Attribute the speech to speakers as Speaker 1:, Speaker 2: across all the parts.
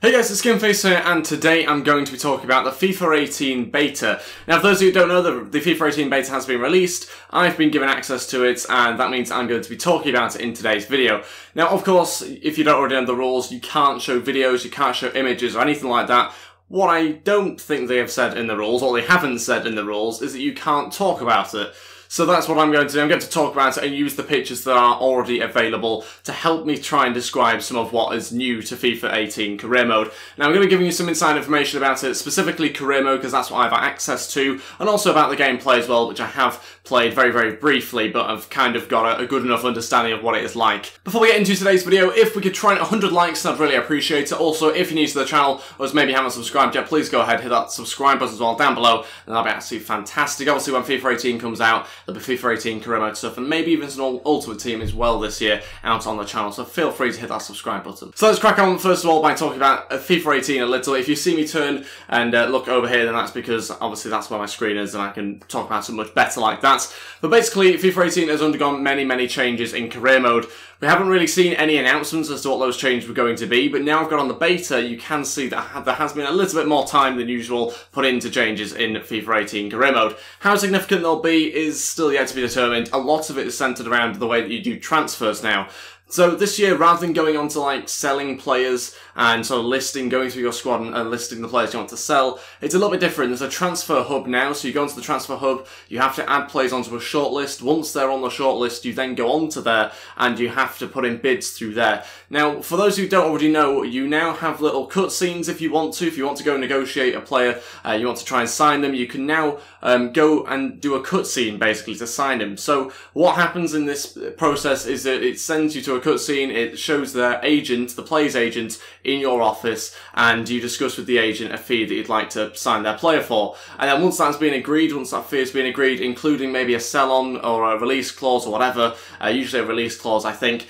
Speaker 1: Hey guys, it's Skinface here, and today I'm going to be talking about the FIFA 18 beta. Now, for those of you who don't know, the FIFA 18 beta has been released. I've been given access to it, and that means I'm going to be talking about it in today's video. Now, of course, if you don't already know the rules, you can't show videos, you can't show images or anything like that. What I don't think they have said in the rules, or they haven't said in the rules, is that you can't talk about it. So that's what I'm going to do. I'm going to talk about it and use the pictures that are already available to help me try and describe some of what is new to FIFA 18 Career Mode. Now, I'm going to be giving you some inside information about it, specifically Career Mode, because that's what I have access to, and also about the gameplay as well, which I have played very, very briefly, but I've kind of got a good enough understanding of what it is like. Before we get into today's video, if we could try 100 likes, I'd really appreciate it. Also, if you're new to the channel, or maybe haven't subscribed yet, please go ahead, hit that subscribe button as well down below, and that'll be absolutely fantastic. Obviously, when FIFA 18 comes out, there'll be FIFA 18 Career Mode stuff, and maybe even some Ultimate Team as well this year out on the channel, so feel free to hit that subscribe button. So let's crack on first of all by talking about FIFA 18 a little. If you see me turn and look over here, then that's because obviously that's where my screen is and I can talk about it much better like that. But basically, FIFA 18 has undergone many changes in Career Mode. We haven't really seen any announcements as to what those changes were going to be, but now I've got on the beta, you can see that there has been a little bit more time than usual put into changes in FIFA 18 Career Mode. How significant they'll be is still yet to be determined. A lot of it is centred around the way that you do transfers now. So this year, rather than going on to like selling players and sort of going through your squad and listing the players you want to sell, it's a little bit different. There's a transfer hub now, so you go into the transfer hub, you have to add players onto a shortlist. Once they're on the shortlist, you then go onto there and you have to put in bids through there. Now, for those who don't already know, you now have little cutscenes if you want to. If you want to go negotiate a player, you want to try and sign them, you can now go and do a cutscene basically to sign them. So what happens in this process is that it sends you to a cutscene, it shows their agent, the player's agent, in your office, and you discuss with the agent a fee that you'd like to sign their player for. And then once that's been agreed, once that fee has been agreed, including maybe a sell-on or a release clause or whatever, usually a release clause I think,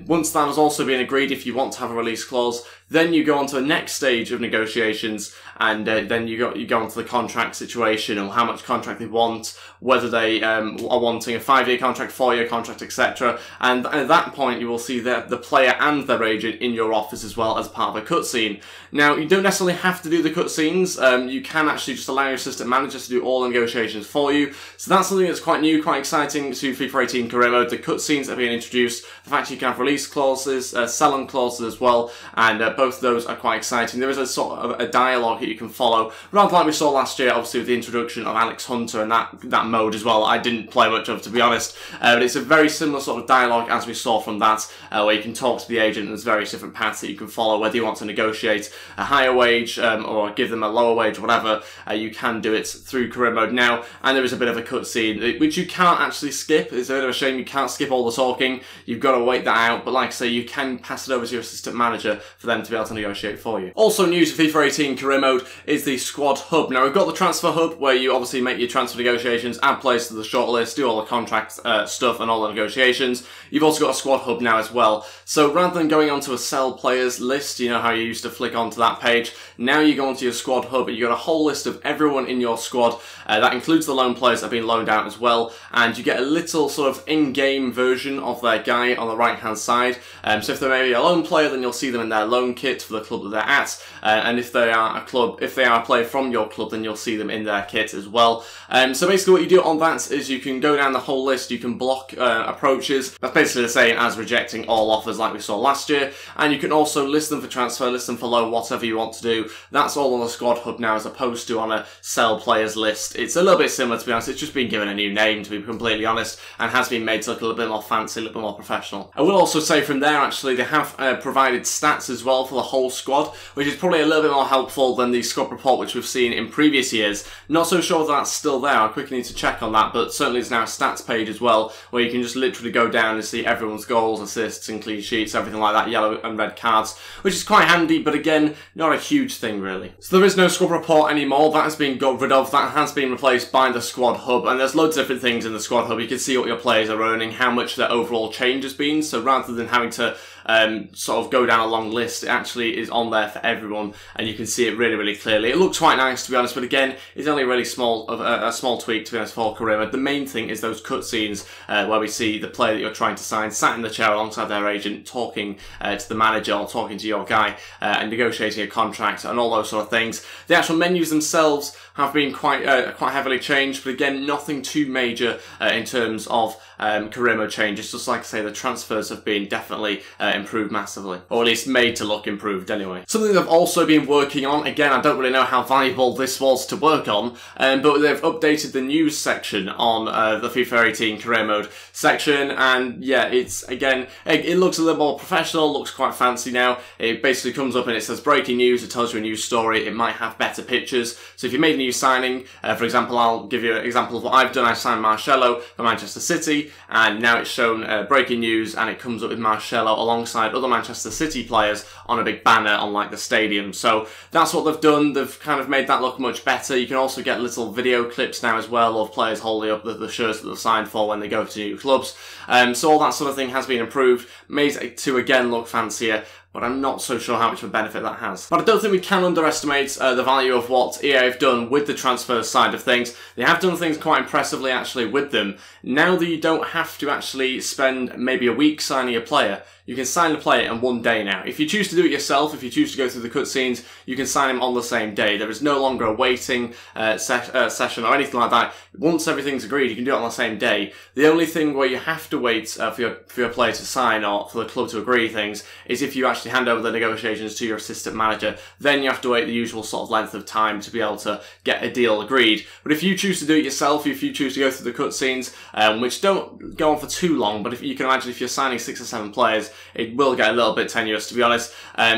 Speaker 1: once that has also been agreed, if you want to have a release clause, then you go on to the next stage of negotiations, and then you go on to the contract situation, or how much contract they want, whether they are wanting a 5-year contract, 4-year contract, etc. And at that point, you will see the player and their agent in your office as well as part of a cutscene. Now, you don't necessarily have to do the cutscenes. You can actually just allow your assistant manager to do all the negotiations for you. So that's something that's quite new, quite exciting to FIFA 18 Career Mode. The cutscenes are being introduced. The fact you can have release clauses, sell-on clauses as well, and both of those are quite exciting. There is a sort of a dialogue that you can follow, rather like we saw last year, obviously with the introduction of Alex Hunter and that mode as well. I didn't play much of, to be honest, but it's a very similar sort of dialogue as we saw from that, where you can talk to the agent, and there's various different paths that you can follow, whether you want to negotiate a higher wage or give them a lower wage, whatever, you can do it through Career Mode now. And there is a bit of a cutscene, which you can't actually skip. It's a bit of a shame you can't skip all the talking. You've got to wait that out, but like I say, you can pass it over to your assistant manager for them to be able to negotiate for you. Also new to FIFA 18 Career Mode is the Squad Hub. Now, we've got the Transfer Hub, where you obviously make your transfer negotiations, add players to the shortlist, do all the contract stuff and all the negotiations. You've also got a Squad Hub now as well. So rather than going onto a sell players list, you know how you used to flick onto that page, now you go onto your Squad Hub and you've got a whole list of everyone in your squad. That includes the loan players that have been loaned out as well, and you get a little sort of in-game version of their guy on the right-hand side. So if they're maybe a loan player, then you'll see them in their loan kit for the club that they're at, and if they are a player from your club, then you'll see them in their kit as well. So basically what you do on that is you can go down the whole list, you can block approaches. That's basically the same as rejecting all offers like we saw last year, and you can also list them for transfer, list them for loan, whatever you want to do. That's all on the Squad Hub now, as opposed to on a sell players list. It's a little bit similar, to be honest. It's just been given a new name, to be completely honest, and has been made to look a little bit more fancy, a little bit more professional. I will also say from there, actually, they have provided stats as well for the whole squad, which is probably a little bit more helpful than the squad report which we've seen in previous years. Not so sure that that's still there. I quickly need to check on that, but certainly there's now a stats page as well, where you can just literally go down and see everyone's goals, assists, and clean sheets, everything like that, yellow and red cards, which is quite handy, but again, not a huge thing really. So there is no squad report anymore. That has been got rid of. That has been replaced by the Squad Hub, and there's loads of different things in the Squad Hub. You can see what your players are earning, how much their overall change has been, so rather than having to sort of go down a long list. It actually is on there for everyone, and you can see it really, really clearly. It looks quite nice, to be honest, but again, it's only a really small, a small tweak, to be honest, for Karima. The main thing is those cutscenes where we see the player that you're trying to sign sat in the chair alongside their agent, talking to the manager or talking to your guy and negotiating a contract and all those sort of things. The actual menus themselves have been quite heavily changed, but again, nothing too major in terms of Karima changes. Just like I say, the transfers have been definitely improved massively, or at least made to look improved anyway. Something they've also been working on, again, I don't really know how valuable this was to work on, but they've updated the news section on the FIFA 18 career mode section, and yeah, it's, again, it looks a little more professional, looks quite fancy now. It basically comes up and it says breaking news, it tells you a news story, it might have better pictures. So if you made a new signing, for example, I'll give you an example of what I've done. I signed Marcelo for Manchester City, and now it's shown breaking news, and it comes up with Marcelo alongside other Manchester City players on a big banner on like the stadium. So that's what they've done. They've kind of made that look much better. You can also get little video clips now as well of players holding up the shirts that they've signed for when they go to new clubs. So all that sort of thing has been improved, made it to again look fancier, but I'm not so sure how much of a benefit that has. But I don't think we can underestimate the value of what EA have done with the transfer side of things. They have done things quite impressively actually with them. Now that you don't have to actually spend maybe a week signing a player, you can sign a player in one day now. If you choose to do it yourself, if you choose to go through the cutscenes, you can sign him on the same day. There is no longer a waiting session or anything like that. Once everything's agreed, you can do it on the same day. The only thing where you have to wait for your player to sign or for the club to agree things is if you actually hand over the negotiations to your assistant manager. Then you have to wait the usual sort of length of time to be able to get a deal agreed. But if you choose to do it yourself, if you choose to go through the cutscenes, which don't go on for too long, but if you can imagine if you're signing 6 or 7 players, it will get a little bit tenuous, to be honest.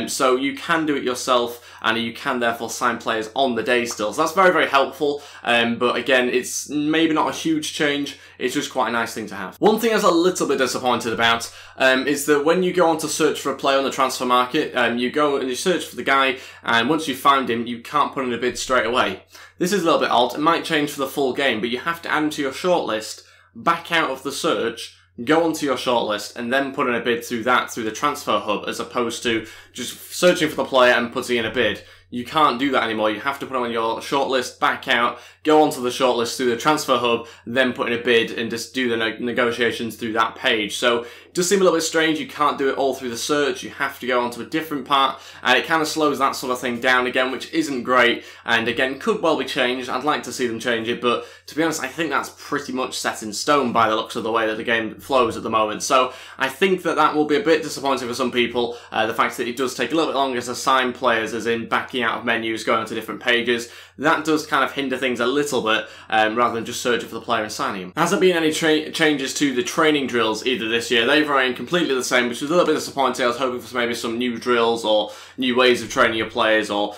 Speaker 1: So you can do it yourself, and you can therefore sign players on the day still. So that's very, very helpful. But again, it's maybe not a huge change. It's just quite a nice thing to have. One thing I was a little bit disappointed about is that when you go on to search for a player on the transfer market, you go and you search for the guy, and once you find him, you can't put in a bid straight away. This is a little bit odd. It might change for the full game, but you have to add him to your shortlist, back out of the search, go onto your shortlist, and then put in a bid through the transfer hub, as opposed to just searching for the player and putting in a bid. You can't do that anymore. You have to put him on your shortlist, back out, go onto the shortlist through the transfer hub, then put in a bid and just do the negotiations through that page. So it does seem a little bit strange. You can't do it all through the search. You have to go onto a different part, and it kind of slows that sort of thing down again, which isn't great, and again, could well be changed. I'd like to see them change it, but to be honest, I think that's pretty much set in stone by the looks of the way that the game flows at the moment. So I think that that will be a bit disappointing for some people, the fact that it does take a little bit longer to sign players, as in backing out of menus, going to different pages. That does kind of hinder things a little bit, rather than just searching for the player and signing him. There hasn't been any changes to the training drills either this year. They've remained completely the same, which was a little bit disappointing. I was hoping for maybe some new drills or new ways of training your players, or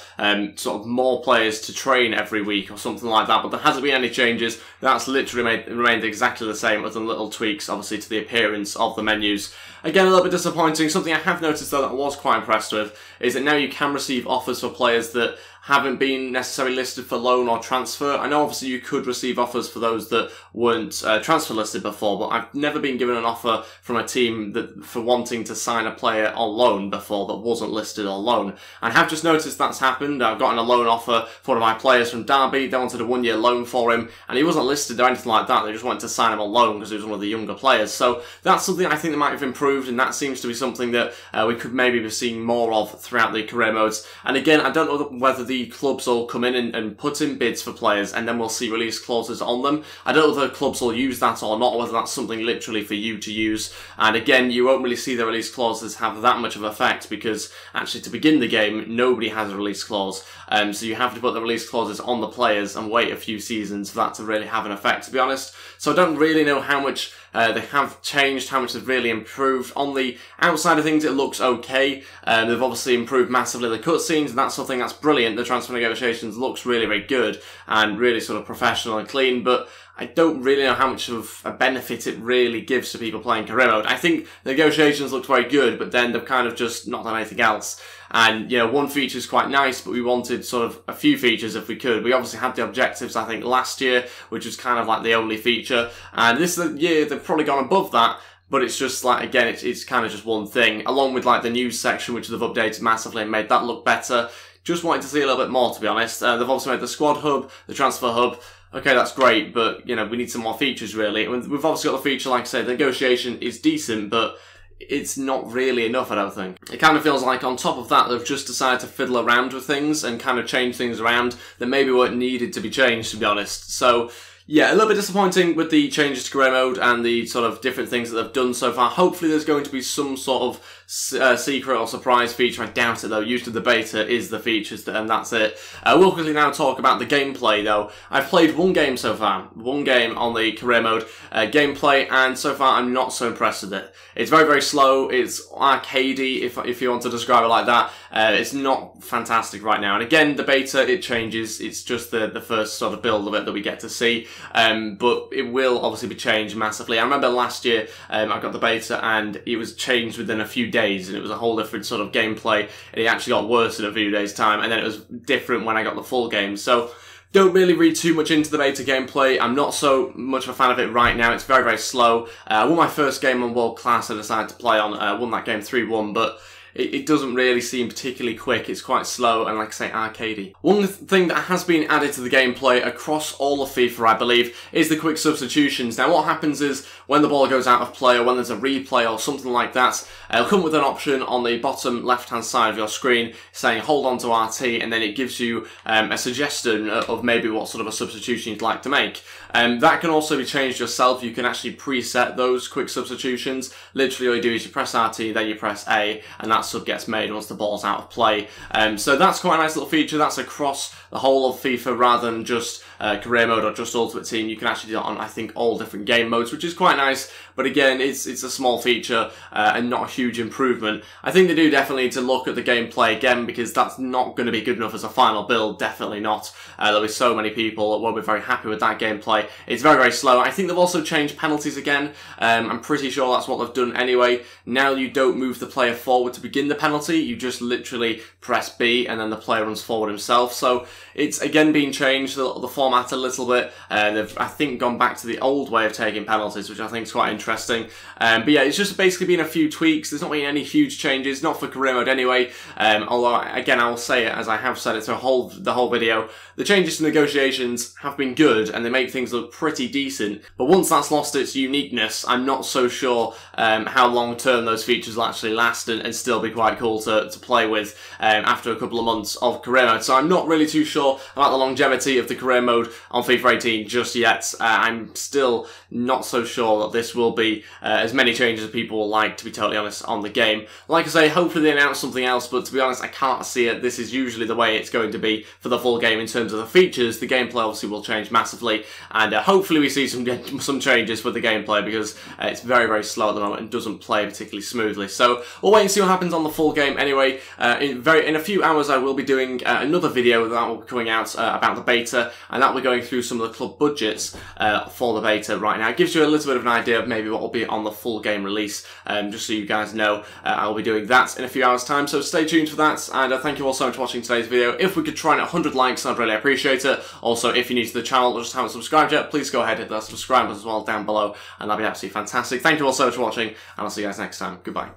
Speaker 1: sort of more players to train every week or something like that, but there hasn't been any changes. That's literally remained exactly the same, other than little tweaks obviously to the appearance of the menus. Again, a little bit disappointing. Something I have noticed though that I was quite impressed with is that now you can receive offers for players that haven't been necessarily listed for loan or transfer. I know obviously you could receive offers for those that weren't transfer listed before, but I've never been given an offer from a team that for wanting to sign a player on loan before that wasn't listed on loan. And I have just noticed that's happened. I've gotten a loan offer for one of my players from Derby. They wanted a 1-year loan for him, and he wasn't listed or anything like that. They just wanted to sign him on loan because he was one of the younger players. So that's something I think that might have improved, and that seems to be something that we could maybe be seeing more of throughout the career modes. And again, I don't know whether the clubs will come in and put in bids for players, and then we'll see release clauses on them. I don't know whether clubs will use that or not, or whether that's something literally for you to use. And again, you won't really see the release clauses have that much of effect, because actually to begin the game, nobody has a release clause. So you have to put the release clauses on the players and wait a few seasons for that to really have an effect, to be honest. So I don't really know how much they have changed, how much they've really improved. On the outside of things, it looks okay. They've obviously improved massively the cutscenes, and that's something that's brilliant. The transfer negotiations looks really, very good and really sort of professional and clean, but I don't really know how much of a benefit it really gives to people playing career mode. I think the negotiations looked very good, but then they've kind of just not done anything else. And, you know, one feature is quite nice, but we wanted sort of a few features if we could. We obviously had the objectives, I think, last year, which was kind of like the only feature. And this year, they've probably gone above that. but it's just like, again, it's kind of just one thing, along with like the news section, which they've updated massively and made that look better. Just wanted to see a little bit more, to be honest. They've also made the squad hub, the transfer hub. Okay, that's great, but, you know, we need some more features, really. We've obviously got the feature, like I said, the negotiation is decent, but it's not really enough, I don't think. It kind of feels like on top of that, they've just decided to fiddle around with things and kind of change things around that maybe weren't needed to be changed, to be honest. So, yeah, a little bit disappointing with the changes to career mode and the sort of different things that they've done so far. Hopefully there's going to be some sort of secret or surprise feature. I doubt it though. Usually the beta is the features and that's it. We'll quickly now talk about the gameplay though. I've played one game so far. One game on the career mode gameplay, and so far I'm not so impressed with it. It's very, very slow. It's arcadey, if you want to describe it like that. It's not fantastic right now. And again, the beta, it changes. It's just the first sort of build of it that we get to see. But it will obviously be changed massively. I remember last year I got the beta and it was changed within a few days and it was a whole different sort of gameplay, and it actually got worse in a few days' time, and then it was different when I got the full game. So don't really read too much into the beta gameplay. I'm not so much of a fan of it right now. It's very, very slow. I won my first game on World Class I decided to play on. Won that game 3-1, but it doesn't really seem particularly quick. It's quite slow and, like I say, arcadey. One thing that has been added to the gameplay across all of FIFA, I believe, is the quick substitutions. Now, what happens is when the ball goes out of play or when there's a replay or something like that, it'll come with an option on the bottom left-hand side of your screen saying hold on to RT, and then it gives you a suggestion of maybe what sort of a substitution you'd like to make. That can also be changed yourself. You can actually preset those quick substitutions. Literally all you do is you press RT, then you press A, and that sub gets made once the ball's out of play. So that's quite a nice little feature. That's across the whole of FIFA rather than just career mode or just Ultimate Team. You can actually do it on, I think, all different game modes, which is quite nice. But again, it's a small feature and not a huge improvement. I think they do definitely need to look at the gameplay again, because that's not going to be good enough as a final build. Definitely not. There'll be so many people that won't be very happy with that gameplay. It's very, very slow. I think they've also changed penalties again. I'm pretty sure that's what they've done anyway. Now you don't move the player forward to begin the penalty. You just literally press B and then the player runs forward himself. So it's again been changed, the format a little bit. They've, I think, gone back to the old way of taking penalties, which I think is quite interesting. But yeah, it's just basically been a few tweaks. There's not been any huge changes, not for career mode anyway. Although, again, I will say it, as I have said it through the whole video, the changes to negotiations have been good and they make things look pretty decent. But once that's lost its uniqueness, I'm not so sure how long term those features will actually last and still be quite cool to play with after a couple of months of career mode. So I'm not really too sure about the longevity of the career mode on FIFA 18 just yet. I'm still not so sure that this will be as many changes as people will like, to be totally honest, on the game. Like I say, hopefully they announce something else, but to be honest, I can't see it. This is usually the way it's going to be for the full game in terms of the features. The gameplay obviously will change massively, and hopefully we see some changes with the gameplay, because it's very, very slow at the moment and doesn't play particularly smoothly. So we'll wait and see what happens on the full game anyway. In a few hours I will be doing another video that will be coming out about the beta, and that will be going through some of the club budgets for the beta right now. It gives you a little bit of an idea of maybe what will be on the full game release, just so you guys know. I'll be doing that in a few hours time, so stay tuned for that, and thank you all so much for watching today's video. If we could try and 100 likes, I'd really appreciate it. Also, if you're new to the channel or just haven't subscribed yet, please go ahead and hit that subscribe button as well down below, and that'd be absolutely fantastic. Thank you all so much for watching, and I'll see you guys next time. Goodbye.